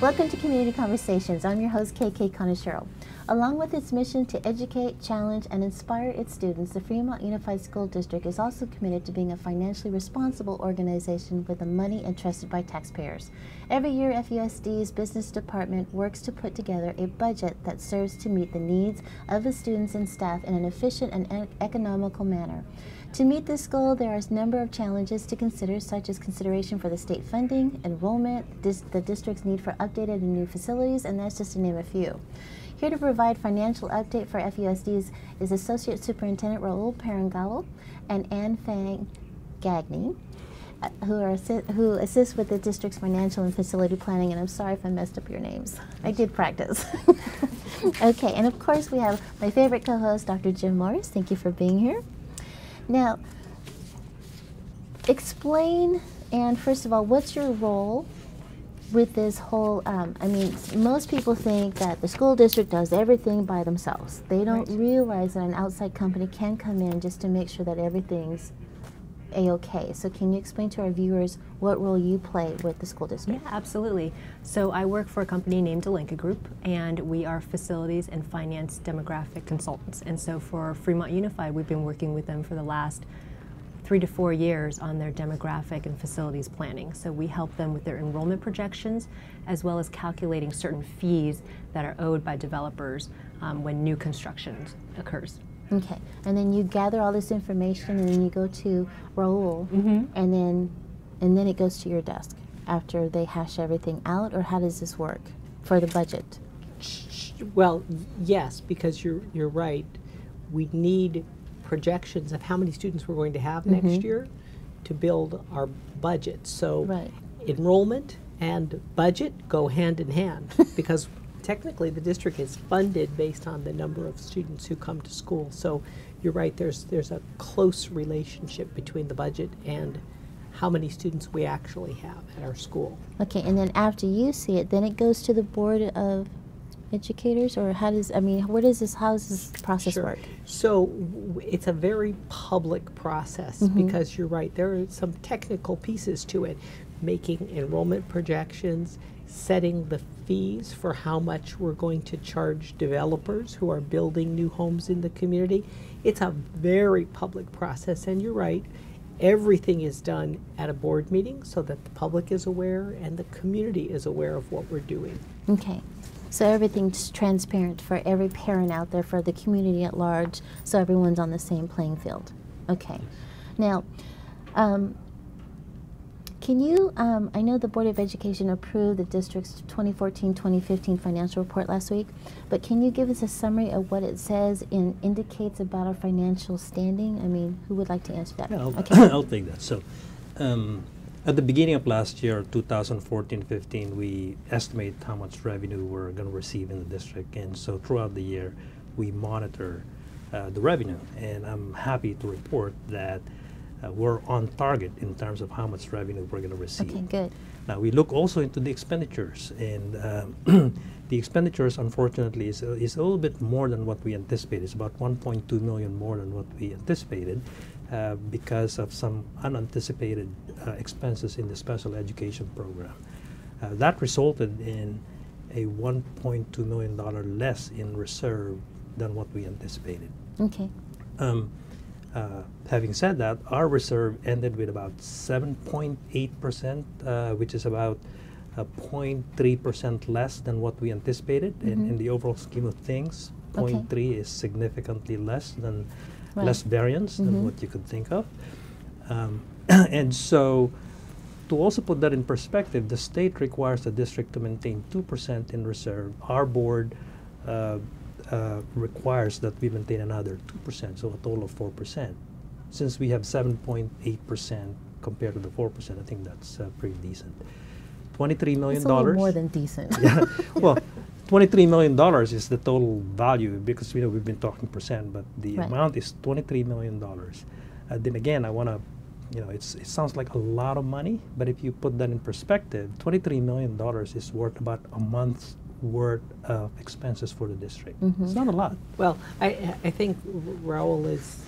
Welcome to Community Conversations. I'm your host, KK Conachero. Along with its mission to educate, challenge, and inspire its students, the Fremont Unified School District is also committed to being a financially responsible organization with the money entrusted by taxpayers. Every year, FUSD's business department works to put together a budget that serves to meet the needs of the students and staff in an efficient and economical manner. To meet this goal, there are a number of challenges to consider, such as consideration for the state funding, enrollment, the district's need for updated and new facilities, and that's just to name a few. Here to provide financial update for FUSDs is Associate Superintendent Raul Parangalo and Ann Fang Gagney, who assist with the district's financial and facility planning, and I'm sorry if I messed up your names. I did practice. Okay, and of course we have my favorite co-host, Dr. Jim Morris. Thank you for being here. Now, explain, and first of all, what's your role with this whole, I mean, most people think that the school district does everything by themselves. They don't realize that an outside company can come in just to make sure that everything's A-okay. So can you explain to our viewers what role you play with the school district? Yeah, absolutely. So I work for a company named Delenka Group, and we are facilities and finance demographic consultants. And so for Fremont Unified, we've been working with them for the last 3 to 4 years on their demographic and facilities planning. So we help them with their enrollment projections, as well as calculating certain fees that are owed by developers when new construction occurs. Okay, and then you gather all this information, and then you go to Raul, and then it goes to your desk after they hash everything out, or how does this work for the budget? Well, yes, because you're right. We need projections of how many students we're going to have next year to build our budget. So enrollment and budget go hand in hand because technically the district is funded based on the number of students who come to school. So you're right, there's a close relationship between the budget and how many students we actually have at our school. Okay, and then after you see it, then it goes to the Board of Educators, or how does, I mean, how does this process work? So it's a very public process because you're right, there are some technical pieces to it, making enrollment projections, setting the fees for how much we're going to charge developers who are building new homes in the community. It's a very public process, and you're right, everything is done at a board meeting so that the public is aware and the community is aware of what we're doing. Okay. So everything's transparent for every parent out there, for the community at large, so everyone's on the same playing field. Okay. Now, can you, I know the Board of Education approved the district's 2014-2015 financial report last week, but can you give us a summary of what it says and indicates about our financial standing? I mean, who would like to answer that? Yeah, okay. I'll take that. So, at the beginning of last year, 2014-15, we estimate how much revenue we're going to receive in the district, and so throughout the year, we monitor the revenue, and I'm happy to report that we're on target in terms of how much revenue we're going to receive. Okay, good. Now, we look also into the expenditures, and the expenditures, unfortunately, is a little bit more than what we anticipated. It's about 1.2 million more than what we anticipated because of some unanticipated expenses in the special education program. That resulted in a $1.2 million less in reserve than what we anticipated. Okay. Having said that, our reserve ended with about 7.8%, which is about 0.3% less than what we anticipated. In the overall scheme of things, 0.3 is significantly less than less variance than what you could think of. And so, to also put that in perspective, the state requires the district to maintain 2% in reserve. Our board requires that we maintain another 2%, so a total of 4%. Since we have 7.8% compared to the 4%, I think that's pretty decent. $23 million. It's a little more than decent. Yeah. Well, $23 million is the total value, because we've been talking percent, but the amount is $23 million. Then again, I want to, it sounds like a lot of money, but if you put that in perspective, $23 million is worth about a month's worth of expenses for the district. It's not a lot. Well, I think Raul is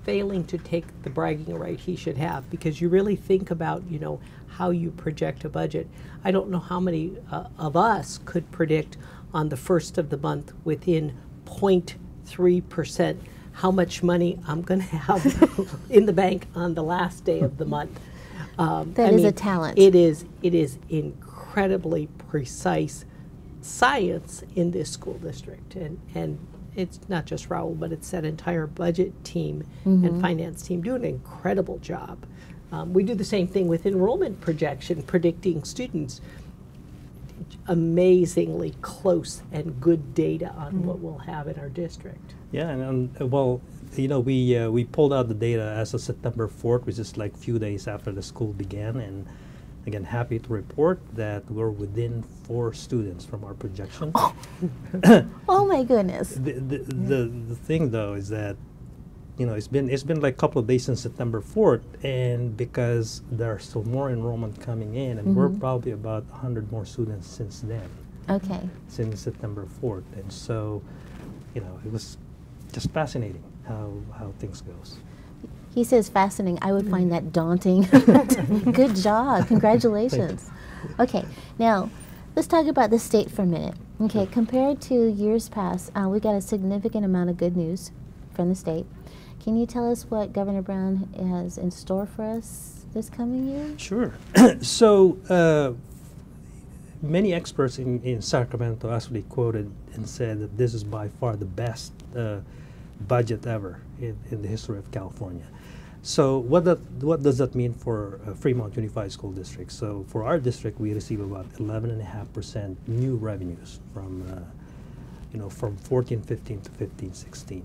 failing to take the bragging right he should have, because you really think about, you know, how you project a budget. I don't know how many of us could predict on the first of the month within 0.3% how much money I'm going to have in the bank on the last day of the month. That is a talent. It is incredibly precise science in this school district, and it's not just Raul, but it's that entire budget team and finance team do an incredible job. We do the same thing with enrollment projection, predicting students. Amazingly close and good data on what we'll have in our district. Yeah, and well, you know, we pulled out the data as of September 4th, which is like a few days after the school began, and again, happy to report that we're within 4 students from our projection. Oh, oh my goodness. The thing though is that, you know, it's been like a couple of days since September 4th, and because there's still more enrollment coming in, and we're probably about 100 more students since then. Okay. Since September 4th, and so, you know, it was just fascinating how things goes. He says fascinating. I would find that daunting. Good job. Congratulations. Okay, now let's talk about the state for a minute. Okay, compared to years past, we got a significant amount of good news from the state. Can you tell us what Governor Brown has in store for us this coming year? Sure. So many experts in Sacramento actually quoted and said that this is by far the best budget ever in the history of California. So what does that mean for Fremont Unified School District? So for our district, we receive about 11.5% new revenues from, you know, from 14-15 to 15-16.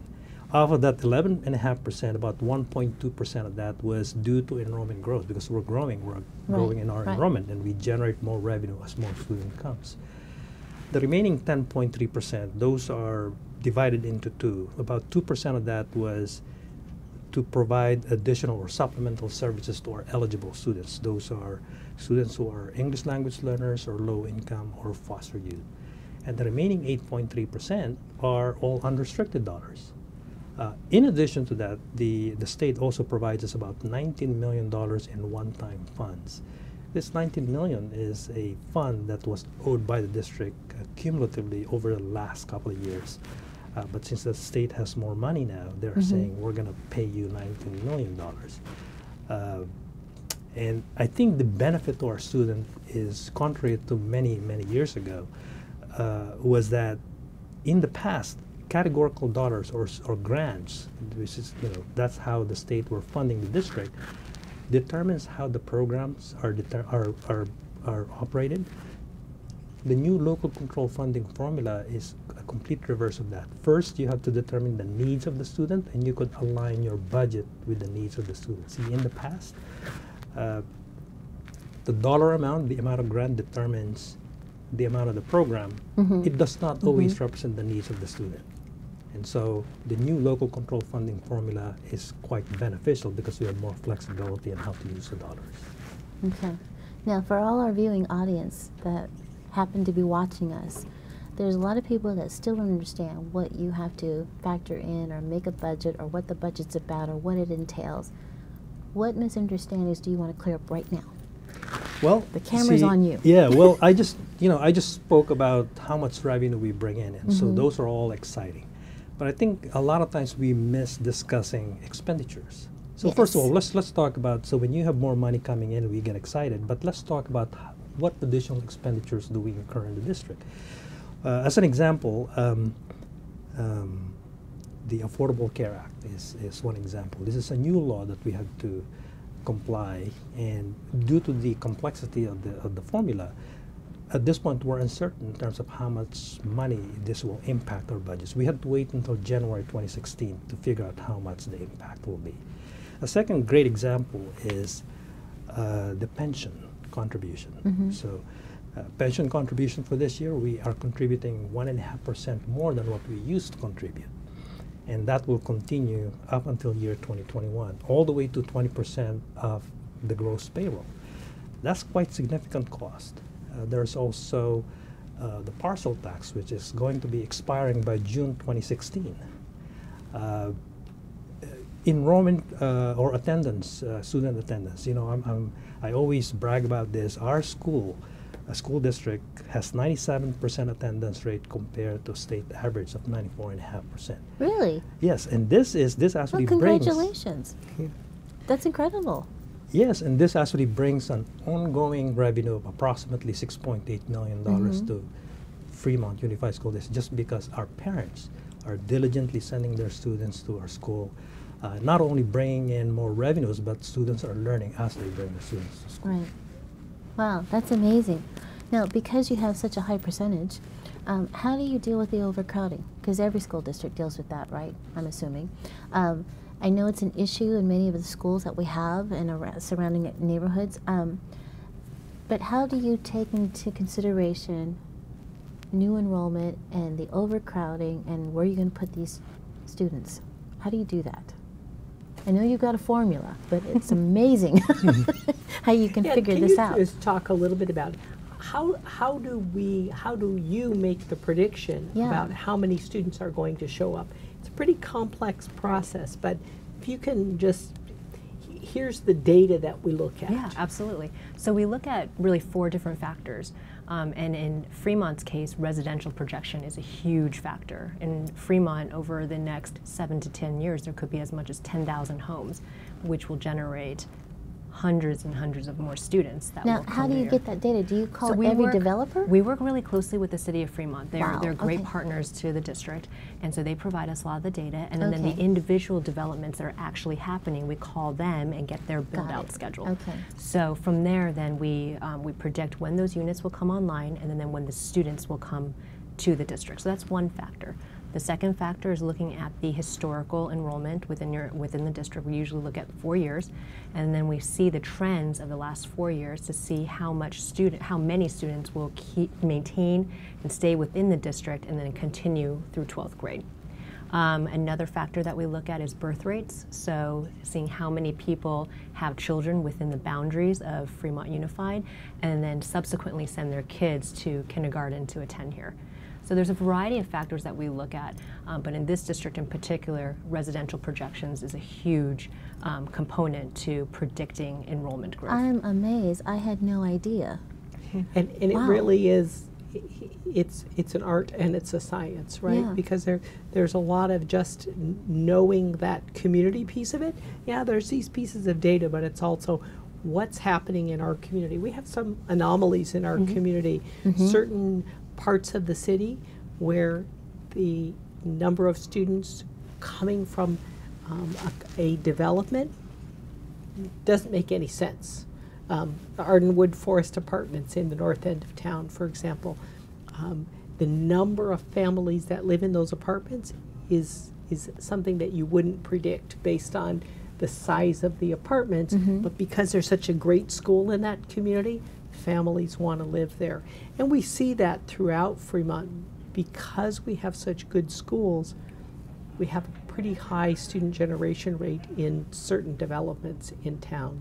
Off of that 11.5%, about 1.2% of that was due to enrollment growth, because we're growing in our enrollment, and we generate more revenue as more student comes. The remaining 10.3%, those are divided into 2. About 2% of that was to provide additional or supplemental services to our eligible students. Those are students who are English language learners or low income or foster youth. And the remaining 8.3% are all unrestricted dollars. In addition to that, the state also provides us about $19 million in one-time funds. This $19 million is a fund that was owed by the district cumulatively over the last couple of years. But since the state has more money now, they're saying we're going to pay you $19 million. And I think the benefit to our student is, contrary to many years ago, was that in the past, categorical dollars or grants, which is, you know, that's how the state were funding the district, determines how the programs are operated. The new local control funding formula is a complete reverse of that. First, you have to determine the needs of the student, and you could align your budget with the needs of the student. See, in the past, the dollar amount, the amount of grant determines the amount of the program. It does not always represent the needs of the student. And so the new local control funding formula is quite beneficial because we have more flexibility in how to use the dollars. Okay. Now, for all our viewing audience that happen to be watching us, there's a lot of people that still don't understand what you have to factor in or make a budget, or what the budget's about, or what it entails. What misunderstandings do you want to clear up right now? Well, the camera's on you. Yeah, well, I just spoke about how much revenue we bring in, and so those are all exciting. But I think a lot of times we miss discussing expenditures. So first of all, let's talk about, so when you have more money coming in, we get excited, but let's talk about what additional expenditures do we incur in the district. As an example, the Affordable Care Act is one example. This is a new law that we have to comply, and due to the complexity of the formula, at this point we're uncertain in terms of how much money this will impact our budgets. We had to wait until January 2016 to figure out how much the impact will be. A second great example is the pension contribution. So pension contribution for this year, we are contributing 1.5% more than what we used to contribute. And that will continue up until year 2021, all the way to 20% of the gross payroll. That's quite significant cost. There's also the parcel tax, which is going to be expiring by June 2016. enrollment or attendance, student attendance. You know, I always brag about this. Our school, a school district, has 97% attendance rate compared to state average of 94.5%. Really? Yes, and this actually well, brings. congratulations. That's incredible. Yes, and this actually brings an ongoing revenue of approximately $6.8 million to Fremont Unified School District, just because our parents are diligently sending their students to our school, not only bringing in more revenues, but students are learning as they bring their students to school. Right. Wow, that's amazing. Now, because you have such a high percentage, how do you deal with the overcrowding? Because every school district deals with that, right? I'm assuming. I know it's an issue in many of the schools that we have in surrounding neighborhoods, but how do you take into consideration new enrollment and the overcrowding and where you're going to put these students? How do you do that? I know you've got a formula, but it's amazing how you can figure this out. Can you just talk a little bit about how do you make the prediction about how many students are going to show up? It's a pretty complex process, but if you can just, here's the data that we look at. Yeah, absolutely. So we look at really 4 different factors. And in Fremont's case, residential projection is a huge factor. In Fremont, over the next 7 to 10 years, there could be as much as 10,000 homes, which will generate hundreds and hundreds of more students that will come Now, how do you get that data? Do you call every developer? We work really closely with the city of Fremont. They're great okay. partners to the district, and so they provide us a lot of the data, and then the individual developments that are actually happening, we call them and get their build-out schedule. Okay. So from there, then we predict when those units will come online, and then when the students will come to the district. So that's one factor. The second factor is looking at the historical enrollment within the district. We usually look at 4 years, and then we see the trends of the last 4 years to see how many students will maintain and stay within the district and then continue through 12th grade. Another factor that we look at is birth rates, so seeing how many people have children within the boundaries of Fremont Unified, and then subsequently send their kids to kindergarten to attend here. So there's a variety of factors that we look at, but in this district in particular, residential projections is a huge component to predicting enrollment growth. I'm amazed. I had no idea. And it really is, it's an art and it's a science, right? Yeah. Because there's a lot of just knowing that community piece of it. Yeah, there's these pieces of data, but it's also what's happening in our community. We have some anomalies in our community. Certain parts of the city where the number of students coming from a development doesn't make any sense. Ardenwood Forest Apartments in the north end of town, for example, the number of families that live in those apartments is something that you wouldn't predict based on the size of the apartments, but because there's such a great school in that community, families want to live there. And we see that throughout Fremont. Because we have such good schools, we have a pretty high student generation rate in certain developments in town.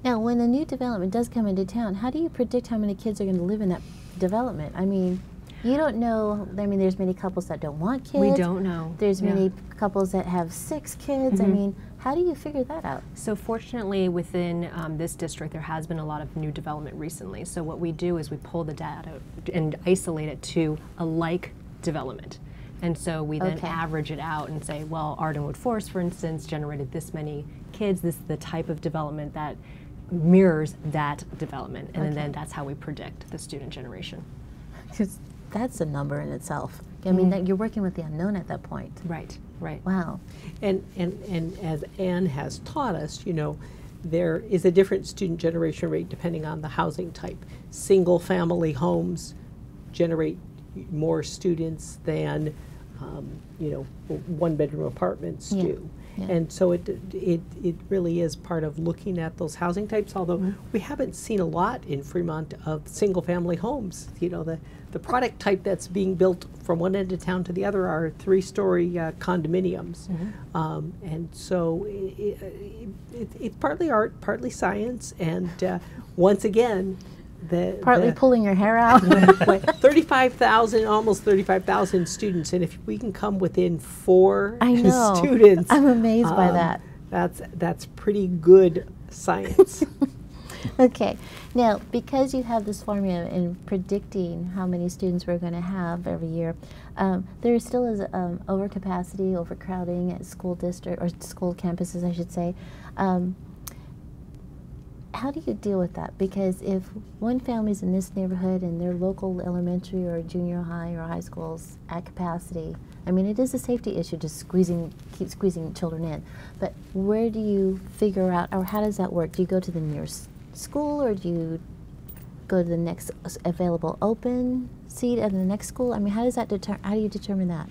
Now, when a new development does come into town, how do you predict how many kids are going to live in that development? I mean, you don't know. I mean, there's many couples that don't want kids. We don't know. There's many couples that have 6 kids. I mean, how do you figure that out? So fortunately, within this district, there has been a lot of new development recently. So what we do is we pull the data and isolate it to a like development. And so we then average it out and say, well, Ardenwood Forest, for instance, generated this many kids. This is the type of development that mirrors that development. And then that's how we predict the student generation. Because that's a number in itself. I mean, that you're working with the unknown at that point. Right, right. Wow. And as Anne has taught us, you know, there is a different student generation rate depending on the housing type. Single family homes generate more students than, you know, 1-bedroom apartments do. Yeah. And so it really is part of looking at those housing types, although we haven't seen a lot in Fremont of single-family homes. You know, the product type that's being built from one end of town to the other are 3-story condominiums. And so it's partly art, partly science, and once again, Partly pulling your hair out. 35,000, almost 35,000 students, and if we can come within 4 I know. students, I'm amazed by that. That's pretty good science. Okay, now because you have this formula in predicting how many students we're going to have every year, there still is overcapacity, overcrowding at school district or school campuses, I should say. How do you deal with that? Because if one family's in this neighborhood and their local elementary or junior high or high schools at capacity, I mean, it is a safety issue to keep squeezing children in. But where do you figure out, or how does that work? Do you go to the nearest school, or do you go to the next available open seat at the next school? I mean, how do you determine that?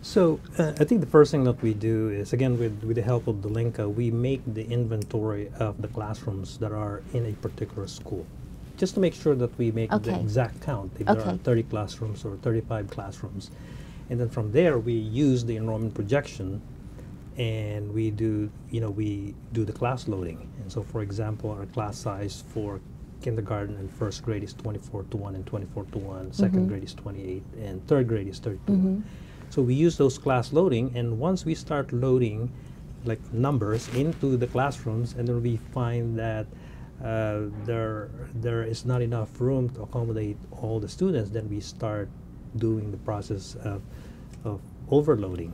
So I think the first thing that we do is, again, with the help of the Linka, we make the inventory of the classrooms that are in a particular school, just to make sure that we make the exact count, if there are 30 classrooms or 35 classrooms. And then from there, we use the enrollment projection, and we do the class loading. And so, for example, our class size for kindergarten and first grade is 24:1 and 24:1, second grade is 28, and third grade is 32:1. So we use those class loading, and once we start loading like numbers into the classrooms, and then we find that there is not enough room to accommodate all the students, then we start doing the process of overloading.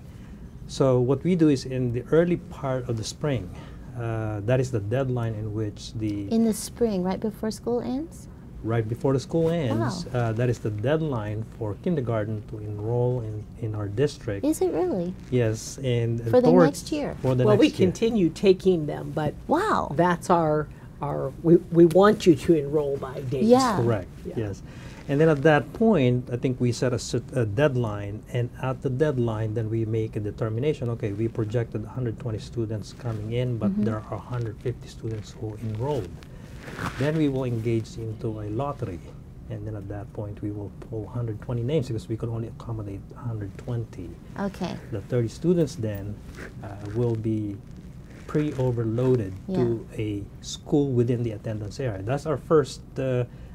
So what we do is, in the early part of the spring, that is the deadline in which In the spring, right before school ends? Right before the school ends, Wow. that is the deadline for kindergarten to enroll in our district. Is it really? Yes, and For the next year? For the Well, next we year. continue taking them, but Wow. that's we want you to enroll by date. Yeah. Correct, Yeah. yes. And then at that point, I think we set a deadline, and at the deadline, then we make a determination. Okay, we projected 120 students coming in, but there are 150 students who enrolled. Then we will engage into a lottery, and then at that point, we will pull 120 names because we could only accommodate 120. Okay. The 30 students then will be pre-overloaded to a school within the attendance area. That's our first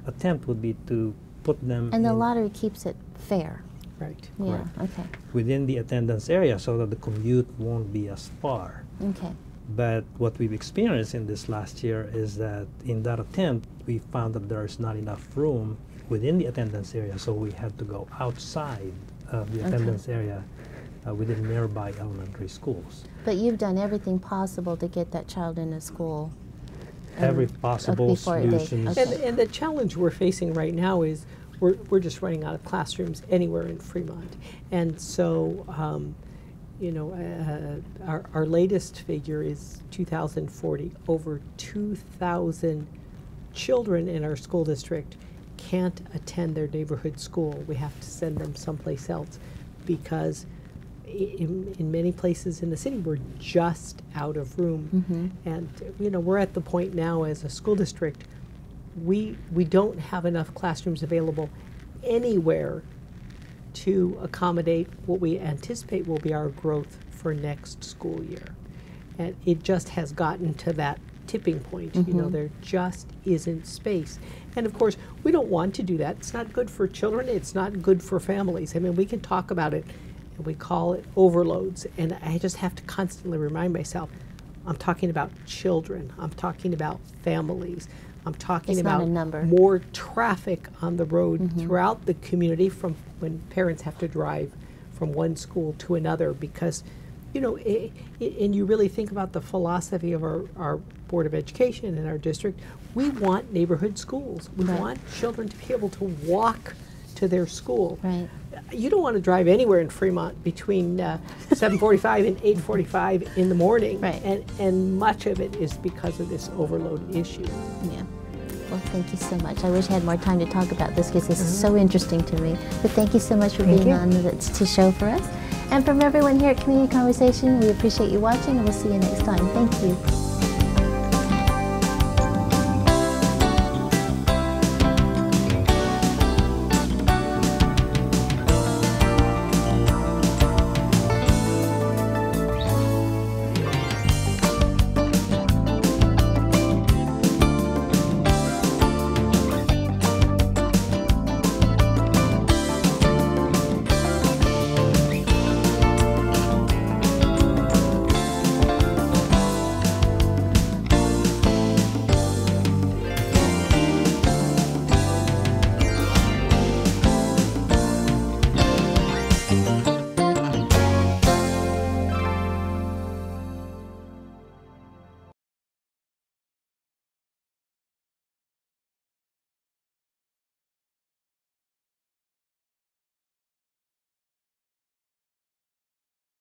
attempt, would be to put them And the in lottery keeps it fair. Right. Yeah, okay. within the attendance area so that the commute won't be as far. Okay. But what we've experienced in this last year is that in that attempt, we found that there is not enough room within the attendance area, so we had to go outside of the attendance area within nearby elementary schools. But you've done everything possible to get that child into school. Every possible before they- solutions. okay. And the challenge we're facing right now is we're just running out of classrooms anywhere in Fremont. And so, our latest figure is 2040. Over 2,000 children in our school district can't attend their neighborhood school. We have to send them someplace else because in many places in the city we're just out of room. And we're at the point now as a school district, we don't have enough classrooms available anywhere to accommodate what we anticipate will be our growth for next school year. And it just has gotten to that tipping point. There just isn't space. And of course, we don't want to do that. It's not good for children. It's not good for families. I mean, we can talk about it, and we call it overloads. And I just have to constantly remind myself, I'm talking about children. I'm talking about families. I'm talking It's not about a number. more traffic on the road throughout the community from when parents have to drive from one school to another because, and you really think about the philosophy of our Board of Education in our district, we want neighborhood schools. We want children to be able to walk to their school. Right. You don't want to drive anywhere in Fremont between 7:45 and 8:45 in the morning. Right. And much of it is because of this overload issue. Yeah. Well, thank you so much. I wish I had more time to talk about this because this is so interesting to me. But thank you so much for being on to show for us. And from everyone here at Community Conversation, we appreciate you watching, and we'll see you next time. Thank you.